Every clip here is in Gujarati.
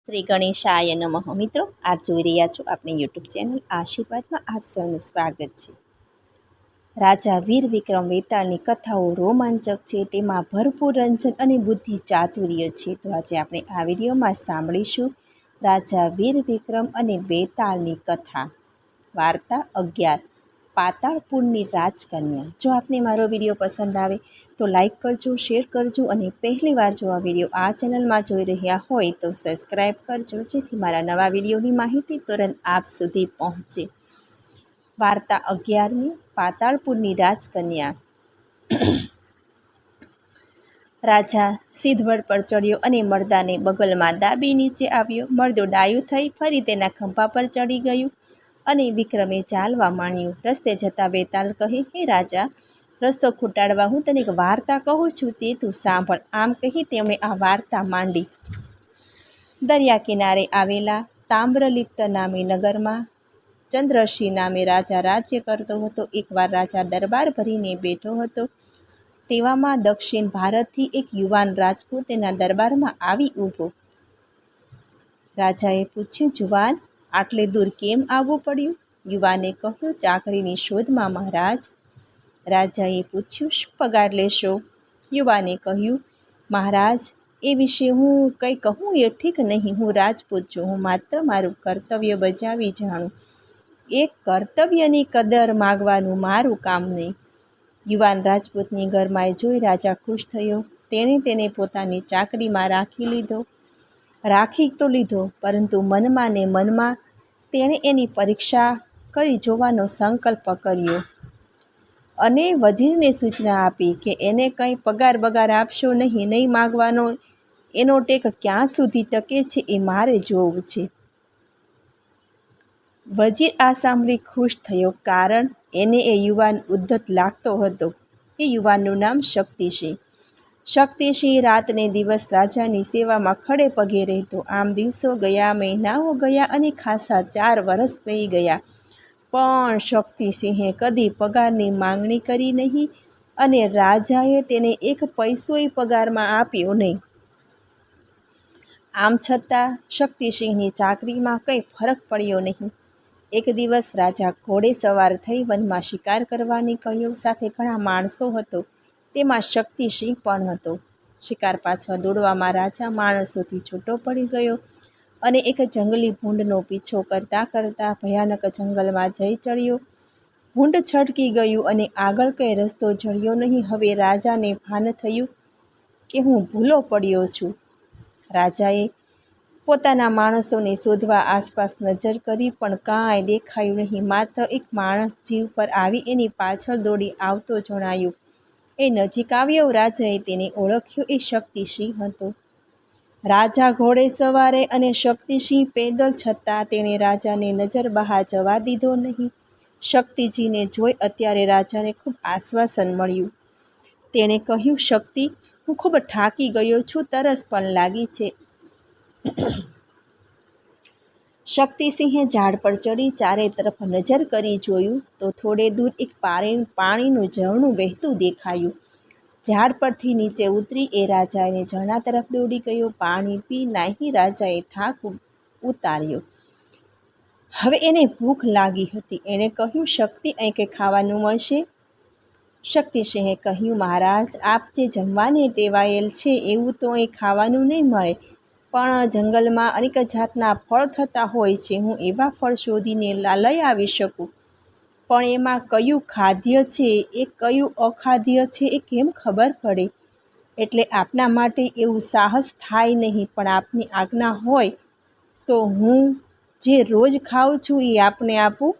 શ્રી ગણેશાય નમઃ. મિત્રો, આપ જોઈ રહ્યા છો આપણી યુટ્યુબ ચેનલ આશીર્વાદમાં. આપ સૌનું સ્વાગત છે. રાજા વીર વિક્રમ વેતાળની કથાઓ રોમાંચક છે, તેમાં ભરપૂર રંજન અને બુદ્ધિ ચાતુર્ય છે. તો આજે આપણે આ વિડીયોમાં સાંભળીશું રાજા વીર વિક્રમ અને વેતાળની કથા. વાર્તા 11, પાતાળપુરની રાજકન્યા. જો આપને મારો વિડીયો પસંદ આવે તો લાઈક કરજો, શેર કરજો અને પહેલી વાર જો આ વિડીયો આ ચેનલમાં જોઈ રહ્યા હોય તો સબસ્ક્રાઈબ કરજો, જેથી મારા નવા વિડીયોની માહિતી તુરંત આપ સુધી પહોંચે. વાર્તા 11, પાતાળપુરની રાજકન્યા. રાજા સિદ્ધવડ પર ચડ્યો અને મરદાને બગલમાં દાબી નીચે આવ્યો. મરદો ડાયું થઈ ફરી તેના ખંભા પર ચડી ગયું અને વિક્રમે ચાલવા માંડ્યું. રસ્તે જતા વેતાળ કહે, હે રાજા, રસ્તો ખૂટાડવા હું તને એક વાર્તા કહું છું, તે તું સાંભળ. આમ કહી તેમણે આ વાર્તા માંડી. દરિયા કિનારે આવેલા તામ્રલિપ્ત નામે નગરમાં ચંદ્રસિંહ નામે રાજા રાજ્ય કરતો હતો. એકવાર રાજા દરબાર ભરીને બેઠો હતો. તેવામાં દક્ષિણ ભારતથી એક યુવાન રાજપૂત તેના દરબારમાં આવી ઊભો. રાજાએ પૂછ્યું, જુવાન, આટલે દૂર કેમ આવવું પડ્યું? યુવાને કહ્યું, ચાકરીની શોધમાં મહારાજ. રાજાએ પૂછ્યું, શું પગાર લેશો? યુવાને કહ્યું, મહારાજ, એ વિશે હું કંઈ કહું એ ઠીક નહીં. હું રાજપૂત છું. હું માત્ર મારું કર્તવ્ય બજાવી જાણું. એ કર્તવ્યની કદર માગવાનું મારું કામ નહીં. યુવાન રાજપૂતની ગરમાઈ જોઈ રાજા ખુશ થયો. તેણે તેને પોતાની ચાકરીમાં રાખી તો લીધો, પરંતુ મનમાં ને મનમાં તેણે એની પરીક્ષા કરી જોવાનો સંકલ્પ કર્યો અને વજીરને સૂચના આપી કે એને કંઈ પગાર બગાર આપશો નહીં માગવાનો. એનો ટેક ક્યાં સુધી ટકે છે એ મારે જોવું છે. વજીર આ સાંભળી ખુશ થયો, કારણ એને એ યુવાન ઉદ્ધત લાગતો હતો. એ યુવાનનું નામ શક્તિસિંહ. શક્તિસિંહ રાતને દિવસ રાજાની સેવામાં ખડે પગે રહેતો. આમ દિવસો ગયા, મહિનાઓ ગયા અને ખાસા 4 વર્ષ વહી ગયા. પણ શક્તિસિંહે કદી પગારની માંગણી કરી નહીં અને રાજાએ તેને એક પૈસોય પગારમાં આપ્યો નહીં. આમ છતાં શક્તિસિંહની ચાકરીમાં કંઈ ફરક પડ્યો નહીં. એક દિવસ રાજા ઘોડે સવાર થઈ વનમાં શિકાર કરવા નીકળ્યો. સાથે ઘણા માણસો હતો, તેમાં શક્તિસિંહ પણ હતો. શિકાર પાછળ દોડવામાં રાજા માણસોથી છૂટો પડી ગયો અને એક જંગલી ભૂંડનો પીછો કરતાં કરતાં ભયાનક જંગલમાં જઈ ચડ્યો. ભૂંડ છટકી ગયું અને આગળ કંઈ રસ્તો જડ્યો નહીં. હવે રાજાને ભાન થયું કે હું ભૂલો પડ્યો છું. રાજાએ પોતાના માણસોને શોધવા આસપાસ નજર કરી, પણ કાંઈ દેખાયું નહીં. માત્ર એક માણસ જીવ પર આવી એની પાછળ દોડી આવતો જણાયો. એ નજીક આવ્યો. રાજાએ તેને ઓળખ્યો. એ શક્તિસિંહ હતો. રાજા ઘોડે સવારે અને શક્તિસિંહ પેદલ, છતાં તેણે રાજાને નજર બહાર જવા દીધો નહીં. શક્તિજીને જોઈ અત્યારે રાજાને ખૂબ આશ્વાસન મળ્યું. તેણે કહ્યું, શક્તિ, હું ખૂબ થાકી ગયો છું, તરસ પણ લાગી છે. શક્તિસિંહે ઝાડ પર ચડી ચારે તરફ નજર કરી જોયું તો થોડે દૂર એક પાણીનું ઝરણું વહેતું દેખાયું. ઝાડ પરથી નીચે ઉતરી એ રાજાને ઝરણા તરફ દોડી ગયો. પાણી પી નાહી રાજાએ થાક ઉતાર્યો. હવે એને ભૂખ લાગી હતી. એણે કહ્યું, શક્તિ, અહીં કંઈ ખાવાનું મળશે? શક્તિસિંહે કહ્યું, મહારાજ, આપ જે જમવાને ટેવાયેલ છે એવું તો અહીં ખાવાનું નહીં મળે, પણ જંગલમાં અનેક જાતના ફળ થતા હોય છે. હું એવા ફળ શોધીને લઈ આવી શકું, પણ એમાં કયું ખાદ્ય છે એ કયું અખાદ્ય છે એ કેમ ખબર પડે? એટલે આપના માટે એવું સાહસ થાય નહીં, પણ આપની આજ્ઞા હોય તો હું જે રોજ ખાઉં છું એ આપને આપું.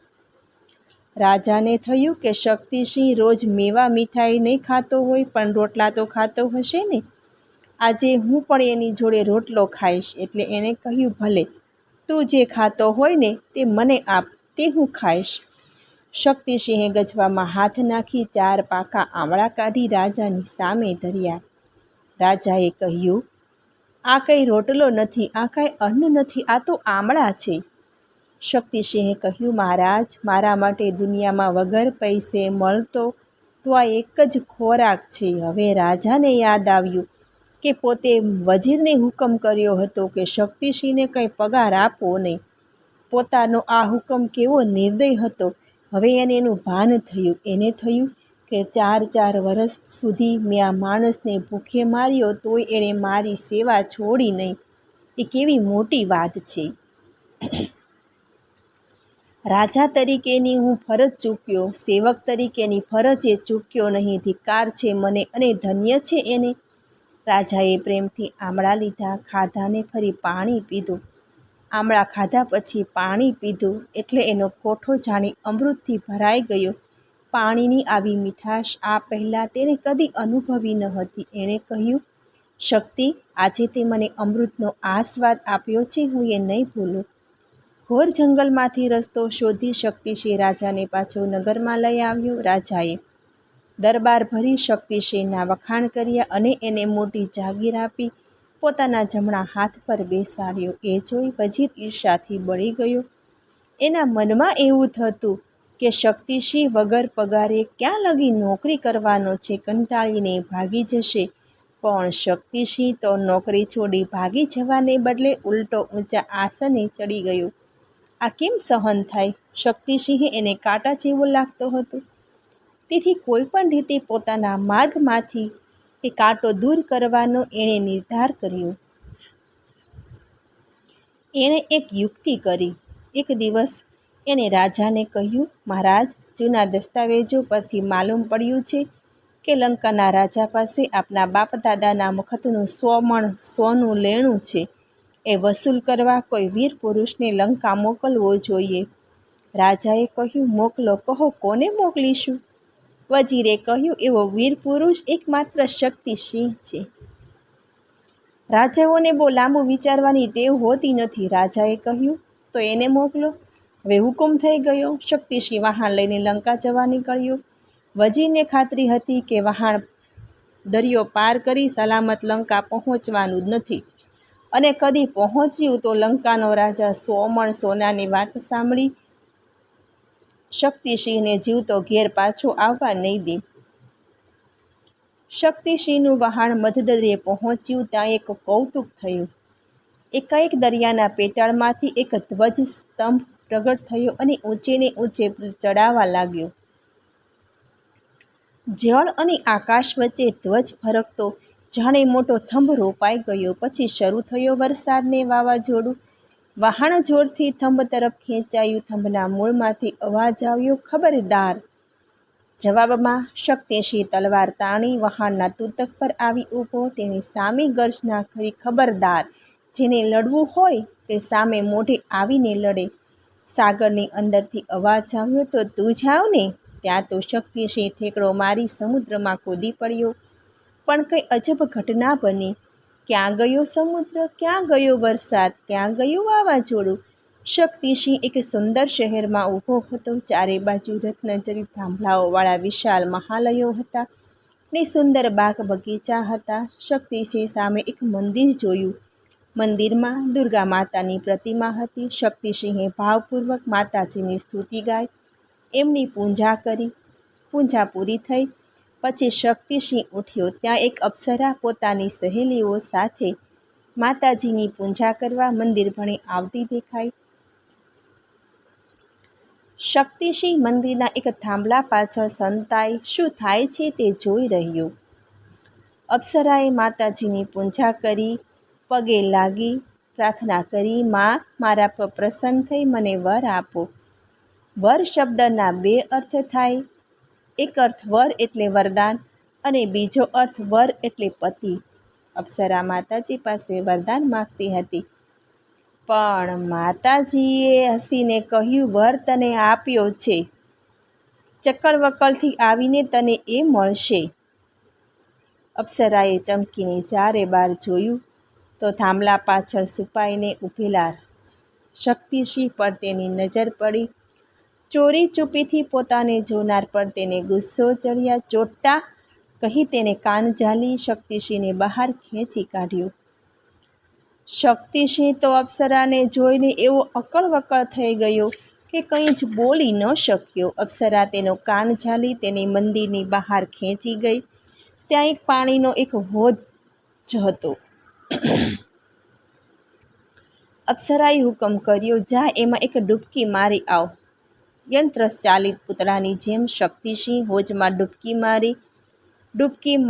રાજાને થયું કે શક્તિસિંહ રોજ મેવા મીઠાઈ નહીં ખાતો હોય, પણ રોટલા તો ખાતો હશે ને. આજે હું પણ એની જોડે રોટલો ખાઈશ. એટલે એણે કહ્યું, ભલે, તું જે ખાતો હોય ને તે મને આપ, તે હું ખાઈશ. શક્તિસિંહે ગજવામાં હાથ નાખી 4 પાકા આમળા કાઢી રાજાની સામે ધર્યા. રાજાએ કહ્યું, આ કંઈ રોટલો નથી, આ કાંઈ અન્ન નથી, આ તો આમળા છે. શક્તિસિંહે કહ્યું, મહારાજ, મારા માટે દુનિયામાં વગર પૈસે મળતો તો આ એક જ ખોરાક છે. હવે રાજાને યાદ આવ્યું કે પોતે વજીરને હુકમ કર્યો હતો કે શક્તિસિંહને કંઈ પગાર આપવો નહીં. પોતાનો આ હુકમ કેવો નિર્દય હતો. હવે એને એનું ભાન થયું. એને થયું કે 4 વર્ષ સુધી મેં આ માણસને ભૂખે માર્યો તોય એણે મારી સેવા છોડી નહીં. એ કેવી મોટી વાત છે. રાજા તરીકેની હું ફરજ ચૂક્યો, સેવક તરીકેની ફરજ એ ચૂક્યો નહીં. ધિક્કાર છે મને અને ધન્ય છે એને. રાજાએ પ્રેમથી આમળા લીધા, ખાધાને ફરી પાણી પીધું. આમળા ખાધા પછી પાણી પીધું એટલે એનો કોઠો જાણી અમૃતથી ભરાઈ ગયો. પાણીની આવી મીઠાશ આ પહેલાં તેણે કદી અનુભવી ન હતી. એણે કહ્યું, શક્તિ, આજે તે મને અમૃતનો આ સ્વાદ આપ્યો છે, હું એ નહીં ભૂલું. ઘોર જંગલમાંથી રસ્તો શોધી શક્તિસિંહ રાજાને પાછો નગરમાં લઈ આવ્યો. રાજાએ દરબાર ભરી શક્તિસિંહના વખાણ કર્યા અને એને મોટી જાગીર આપી પોતાના જમણા હાથ પર બેસાડ્યો. એ જોઈ વજીર ઈર્ષાથી બળી ગયો. એના મનમાં એવું થતું કે શક્તિસિંહ વગર પગારે ક્યાં લગી નોકરી કરવાનો છે, કંટાળીને ભાગી જશે. પણ શક્તિસિંહ તો નોકરી છોડી ભાગી જવાને બદલે ઉલટો ઊંચા આસને ચડી ગયો. આ કેમ સહન થાય? શક્તિસિંહે એને કાંટા જેવો લાગતો હતો. તેથી કોઈ પણ રીતે પોતાના માર્ગમાંથી એ કાંટો દૂર કરવાનો એણે નિર્ધાર કર્યો. એણે એક યુક્તિ કરી. એક દિવસ એણે રાજાને કહ્યું, મહારાજ, જૂના દસ્તાવેજો પરથી માલુમ પડ્યું છે કે લંકાના રાજા પાસે આપના બાપ દાદાના વખતનું 100 મણ સોનું લેણું છે. એ વસૂલ કરવા કોઈ વીર પુરુષને લંકા મોકલવો જોઈએ. રાજાએ કહ્યું, મોકલો, કહો કોને મોકલીશું? વજીરે કહ્યું, એવો વીર પુરુષ એકમાત્ર શક્તિસિંહ છે. રાજાઓને બહુ લાંબુ વિચારવાની ટેવ હોતી નથી. રાજાએ કહ્યું, તો એને મોકલો. હવે હુકમ થઈ ગયો. શક્તિસિંહ વહાણ લઈને લંકા જવા નીકળ્યો. વજીરને ખાતરી હતી કે વહાણ દરિયો પાર કરી સલામત લંકા પહોંચવાનું જ નથી અને કદી પહોંચ્યું તો લંકાનો રાજા 100 મણ સોનાની વાત સાંભળી શક્તિસિંહને જીવતો ઘેર પાછો આવવા નહીં દે. શક્તિસિંહનું વહાણ મધદરિયે પહોંચ્યું. ત્યાં એક કૌતુક થયું. એકાએક દરિયાના પેટાળમાંથી એક ધ્વજ સ્તંભ પ્રગટ થયો અને ઊંચે ને ઊંચે ચડાવવા લાગ્યો. જળ અને આકાશ વચ્ચે ધ્વજ ફરકતો જાણે મોટો થંભ રોપાઈ ગયો. પછી શરૂ થયો વરસાદ ને વાવાઝોડું. વહાણ જોરથી થંભ તરફ ખેંચાયું. થંભના મૂળમાંથી અવાજ આવ્યો, ખબરદાર! જવાબમાં શક્તિસિંહ તલવાર તાણી વહાણના તૂતક પર આવી ઊભો. તેની સામે ગર્જના કરી, ખબરદાર! જેને લડવું હોય તે સામે મોઢે આવીને લડે. સાગરની અંદરથી અવાજ આવ્યો, તો તું જાવ ને. ત્યાં તો શક્તિસિંહ ઠેકડો મારી સમુદ્રમાં કૂદી પડ્યો. પણ કંઈ અજબ ઘટના બની. ક્યાં ગયો સમુદ્ર? ક્યાં ગયો વરસાદ? ક્યાં ગયું વાવાઝોડું? શક્તિસિંહ એક સુંદર શહેરમાં ઊભો હતો. ચારે બાજુ રત્નજડિત થાંભલાઓવાળા વિશાળ મહાલયો હતા ને સુંદર બાગ બગીચા હતા. શક્તિસિંહ સામે એક મંદિર જોયું. મંદિરમાં દુર્ગા માતાની પ્રતિમા હતી. શક્તિસિંહે ભાવપૂર્વક માતાજીની સ્તુતિ ગાઈ, એમની પૂજા કરી. પૂજા પૂરી થઈ પછી શક્તિસિંહ ઉઠ્યો. ત્યાં એક અપ્સરા પોતાની સહેલીઓ સાથે માતાજીની પૂજા કરવા મંદિર ભણી આવતી દેખાઈ. શક્તિસિંહ મંદિરના એક થાંભલા પાછળ સંતાઈ શું થાય છે તે જોઈ રહ્યો. અપ્સરાએ માતાજીની પૂજા કરી, પગે લાગી, પ્રાર્થના કરી, માં, મારા પર પ્રસન્ન થઈ મને વર આપો. વર શબ્દના 2 અર્થ થાય. એક અર્થ વર એટલે વરદાન અને બીજો અર્થ વર એટલે પતિ. અપ્સરા માતાજી પાસે વરદાન માગતી હતી. પણ માતાજીએ હસીને કહ્યું, વર તને આપ્યો છે, ચકડવકડથી આવીને તને એ મળશે. અપ્સરાએ ચમકીને ચારે બાર જોયું તો થાંભલા પાછળ છુપાઈને ઊભેલા શક્તિસિંહ પર તેની નજર પડી. ચોરી ચૂપીથી પોતાને જોનાર પર તેને ગુસ્સો ચડ્યા. ચોટ્ટા! કહી તેને કાન ઝાલી શક્તિસિંહને બહાર ખેંચી કાઢ્યો. શક્તિસિંહ તો અપ્સરાને જોઈને એવો અકળવકળ થઈ ગયો કે કંઈ જ બોલી ન શક્યો. અપ્સરા તેનો કાન ઝાલી તેને મંદિરની બહાર ખેંચી ગઈ. ત્યાં એક પાણીનો એક હોધ જ હતો. અપ્સરાએ હુકમ કર્યો, જા એમાં એક ડૂબકી મારી આવ. યંત્ર ચાલિત પૂતળાની જેમ શક્તિસિંહ હોજમાં ડૂબકી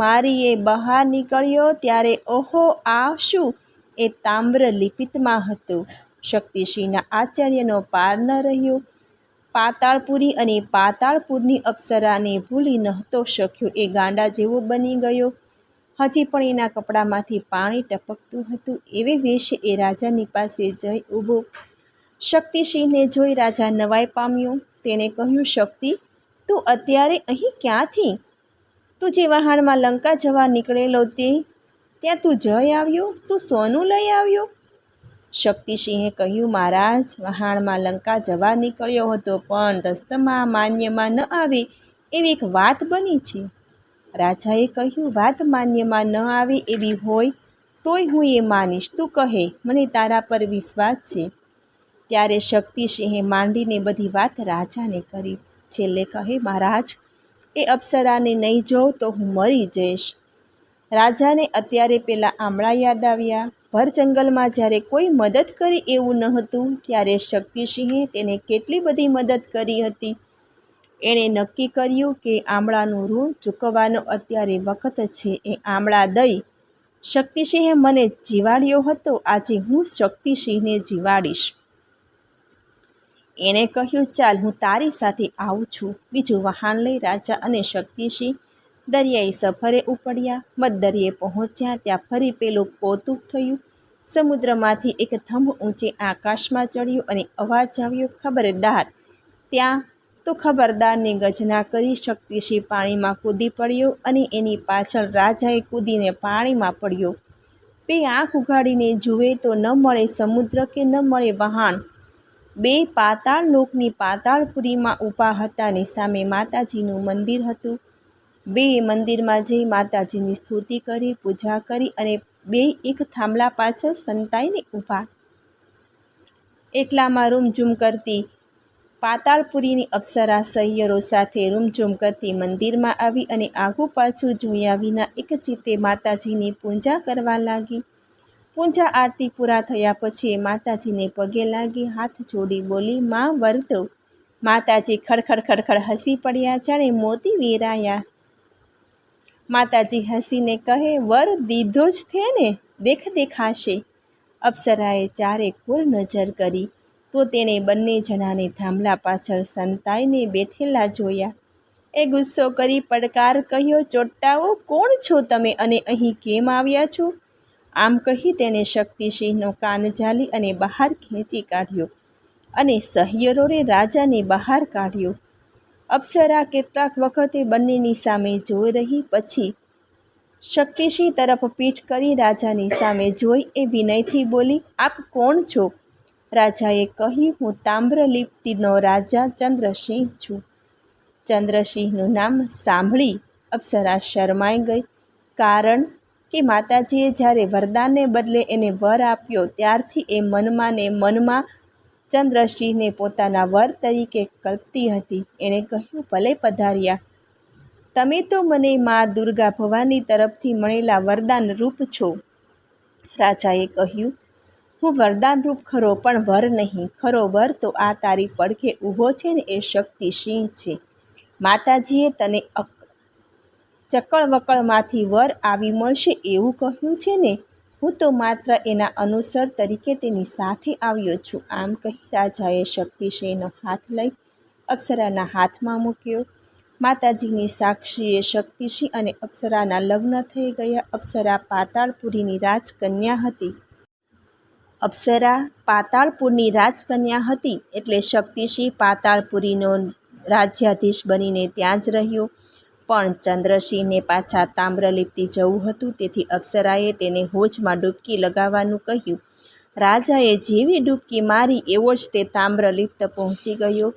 મારી એ બહાર નીકળ્યો ત્યારે ઓહો, આ શું? એ તામ્ર લિપિતમાં હતું. શક્તિસિંહના આશ્ચર્યનો પાર ન રહ્યો. પાતાળપુરી અને પાતાળપુરની અપ્સરાને ભૂલી નહોતો શક્યો. એ ગાંડા જેવો બની ગયો. હજી પણ એના કપડામાંથી પાણી ટપકતું હતું. એવે વેશે એ રાજાની પાસે જઈ ઊભો. શક્તિસિંહને જોઈ રાજા નવાઈ પામ્યો. તેણે કહ્યું, શક્તિ, તું અત્યારે અહીં ક્યાંથી? તું જે વહાણમાં લંકા જવા નીકળેલો ત્યાં તું જઈ આવ્યો? તું સોનું લઈ આવ્યો? શક્તિસિંહે કહ્યું, મહારાજ, વહાણમાં લંકા જવા નીકળ્યો હતો, પણ રસ્તામાં માન્યમાં ન આવે એવી એક વાત બની છે. રાજાએ કહ્યું, વાત માન્યમાં ન આવે એવી હોય તોય હું એ માનીશ. તું કહે, મને તારા પર વિશ્વાસ છે. ત્યારે શક્તિસિંહે માંડીને બધી વાત રાજાને કરી. છેલ્લે કહે, મહારાજ, એ અપ્સરાને નહીં જોઉં તો હું મરી જઈશ. રાજાને અત્યારે પેલા આમળા યાદ આવ્યા. ભર જંગલમાં જ્યારે કોઈ મદદ કરી એવું ન હતું, ત્યારે શક્તિસિંહે તેને કેટલી બધી મદદ કરી હતી. એણે નક્કી કર્યું કે આમળાનું ઋણ ચૂકવવાનો અત્યારે વખત છે. એ આમળા દઈ શક્તિસિંહે મને જીવાડ્યો હતો, આજે હું શક્તિસિંહને જીવાડીશ. એણે કહ્યું, ચાલ, હું તારી સાથે આવું છું. બીજું વહાણ લઈ રાજા અને શક્તિસિંહ દરિયાઈ સફરે ઉપડ્યા. મધદરિયે પહોંચ્યા ત્યાં ફરી પેલું કૌતુક થયું. સમુદ્રમાંથી એક થંભ ઊંચે આકાશમાં ચડ્યો અને અવાજ આવ્યો, ખબરદાર! ત્યાં તો ખબરદારની ગર્જના કરી શક્તિસિંહ પાણીમાં કૂદી પડ્યો અને એની પાછળ રાજાએ કૂદીને પાણીમાં પડ્યો. બે આંખ ઉઘાડીને જુએ તો ન મળે સમુદ્ર કે ન મળે વહાણ. બે પાતાળ લોકની પાતાળપુરીમાં ઊભા હતા ને સામે માતાજીનું મંદિર હતું. બે મંદિરમાં જઈ માતાજીની સ્તુતિ કરી, પૂજા કરી અને બે એક થાંભલા પાછળ સંતાઈને ઊભા. એટલામાં રૂમઝૂમ કરતી પાતાળપુરીની અપ્સરા સહિયરો સાથે રૂમઝૂમ કરતી મંદિરમાં આવી અને આઘું પાછું જોયા વિના એક ચિત્તે માતાજીની પૂજા કરવા લાગી. પૂજા આરતી પૂરા થયા પછી એ માતાજીને પગે લાગી હાથ જોડી બોલી, માં વર દો. માતાજી ખડખડ હસી પડ્યા, જાણે મોતી વેરાયા. માતાજી હસીને કહે, વર દીધો જ થે ને, દેખાશે. અપ્સરાએ ચારે કોર નજર કરી તો તેણે બંને જણાને થાંભલા પાછળ સંતાઈને બેઠેલા જોયા. એ ગુસ્સો કરી પડકાર કહ્યો, ચોટ્ટાઓ, કોણ છો તમે અને અહીં કેમ આવ્યા છો? આમ કહી તેને શક્તિસિંહનો કાન ઝાલી અને બહાર ખેંચી કાઢ્યો અને સહિયરોએ રાજાને બહાર કાઢ્યો. અપ્સરા કેટલાક વખતે બંનેની સામે જોઈ રહી, પછી શક્તિસિંહ તરફ પીઠ કરી રાજાની સામે જોઈ એ વિનયથી બોલી, આપ કોણ છો? રાજાએ કહ્યું, હું તામ્રલિપ્તિનો રાજા ચંદ્રસિંહ છું. ચંદ્રસિંહનું નામ સાંભળી અપ્સરા શરમાઈ ગઈ. કારણ કે માતાજીએ જ્યારે વરદાનને બદલે એને વર આપ્યો ત્યારથી એ મનમાં ને મનમાં ચંદ્રસિંહને પોતાના વર તરીકે કલ્પતી હતી. એણે કહ્યું, ભલે પધાર્યા. તમે તો મને મા દુર્ગા ભવાની તરફથી મળેલા વરદાન રૂપ છો. રાજાએ કહ્યું, હું વરદાન રૂપ ખરો, પણ વર નહીં. ખરો વર તો આ તારી પડખે ઊભો છે ને એ શક્તિસિંહ છે. માતાજીએ તને ચકળવકળમાંથી વર આવી મળશે એવું કહ્યું છે ને. હું તો માત્ર એના અનુસર તરીકે તેની સાથે આવ્યો છું. આમ કહી રાજાએ શક્તિસિંહનો હાથ લઈ અપ્સરાના હાથમાં મૂક્યો. માતાજીની સાક્ષીએ શક્તિસિંહ અને અપ્સરાના લગ્ન થઈ ગયા. અપ્સરા પાતાળપુરીની રાજકન્યા હતી. અપ્સરા પાતાળપુરની રાજકન્યા હતી એટલે શક્તિસિંહ પાતાળપુરીનો રાજ્યાધીશ બનીને ત્યાં જ રહ્યો. પણ ચંદ્રસિંહને પાછા તામ્રલિપ્તિ જવું હતું, તેથી અપ્સરાએ તેને હોજમાં ડૂબકી લગાવવાનું કહ્યું. રાજાએ જેવી ડૂબકી મારી એવો જ તે તામ્રલિપ્ત પહોંચી ગયો.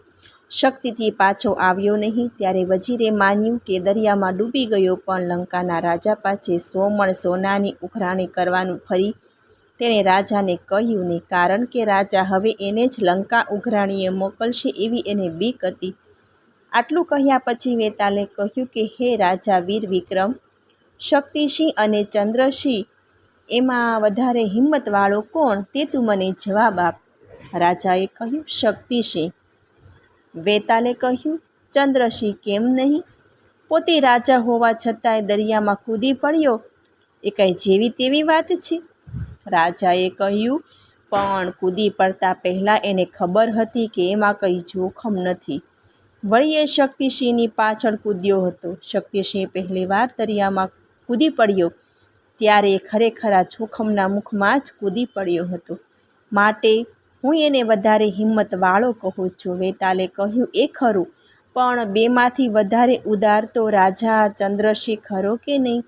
શક્તિથી પાછો આવ્યો નહીં. ત્યારે વજીરે માન્યું કે દરિયામાં ડૂબી ગયો, પણ લંકાના રાજા પાસે 100 મણ સોનાની ઉઘરાણી કરવાનું ફરી તેણે રાજાને કહ્યું નહીં, કારણ કે રાજા હવે એને જ લંકા ઉઘરાણીએ મોકલશે એવી એને બીક હતી. આટલું કહ્યા પછી વેતાલે કહ્યું કે હે રાજા વીર વિક્રમ, શક્તિસિંહ અને ચંદ્રસિંહ એમાં વધારે હિંમતવાળો કોણ તે તું મને જવાબ આપ. રાજાએ કહ્યું, શક્તિસિંહ. વેતાલે કહ્યું, ચંદ્રસિંહ કેમ નહીં? પોતે રાજા હોવા છતાંય દરિયામાં કૂદી પડ્યો એ કંઈ જેવી તેવી વાત છે? રાજાએ કહ્યું, પણ કૂદી પડતા પહેલાં એને ખબર હતી કે એમાં કંઈ જોખમ નથી. વળી એ શક્તિસિંહની પાછળ કૂદ્યો હતો. શક્તિસિંહ પહેલીવાર દરિયામાં કૂદી પડ્યો ત્યારે ખરેખર આ જોખમના મુખમાં જ કૂદી પડ્યો હતો. માટે હું એને વધારે હિંમતવાળો કહું છું. વેતાલે કહ્યું, એ ખરું, પણ બેમાંથી વધારે ઉદાર તો રાજા ચંદ્રસિંહ ખરો કે નહીં?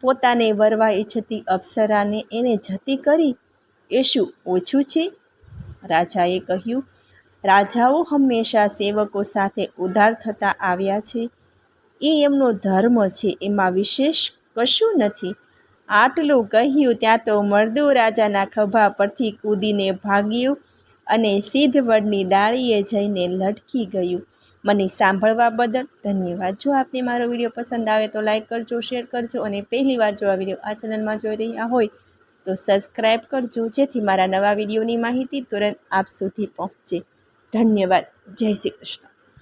પોતાને વરવા ઈચ્છતી અપ્સરાને એને જતી કરી એ શું ઓછું છે? રાજાએ કહ્યું, રાજાઓ હંમેશા સેવકો સાથે ઉદાર થતા આવ્યા છે. એ એમનો ધર્મ છે, એમાં વિશેષ કશું નથી. આટલું કહ્યું ત્યાં તો મરદું રાજાના ખભા પરથી કૂદીને ભાગ્યું અને સિદ્ધવડની ડાળીએ જઈને લટકી ગયું. મને સાંભળવા બદલ ધન્યવાદ. જો આપને મારો વિડીયો પસંદ આવે તો લાઈક કરજો, શેર કરજો અને પહેલીવાર જો આ વિડીયો આ ચેનલમાં જોઈ રહ્યા હોય તો સબસ્ક્રાઈબ કરજો, જેથી મારા નવા વિડીયોની માહિતી તુરંત આપ સુધી પહોંચે. ધન્યવાદ. જય શ્રી કૃષ્ણ.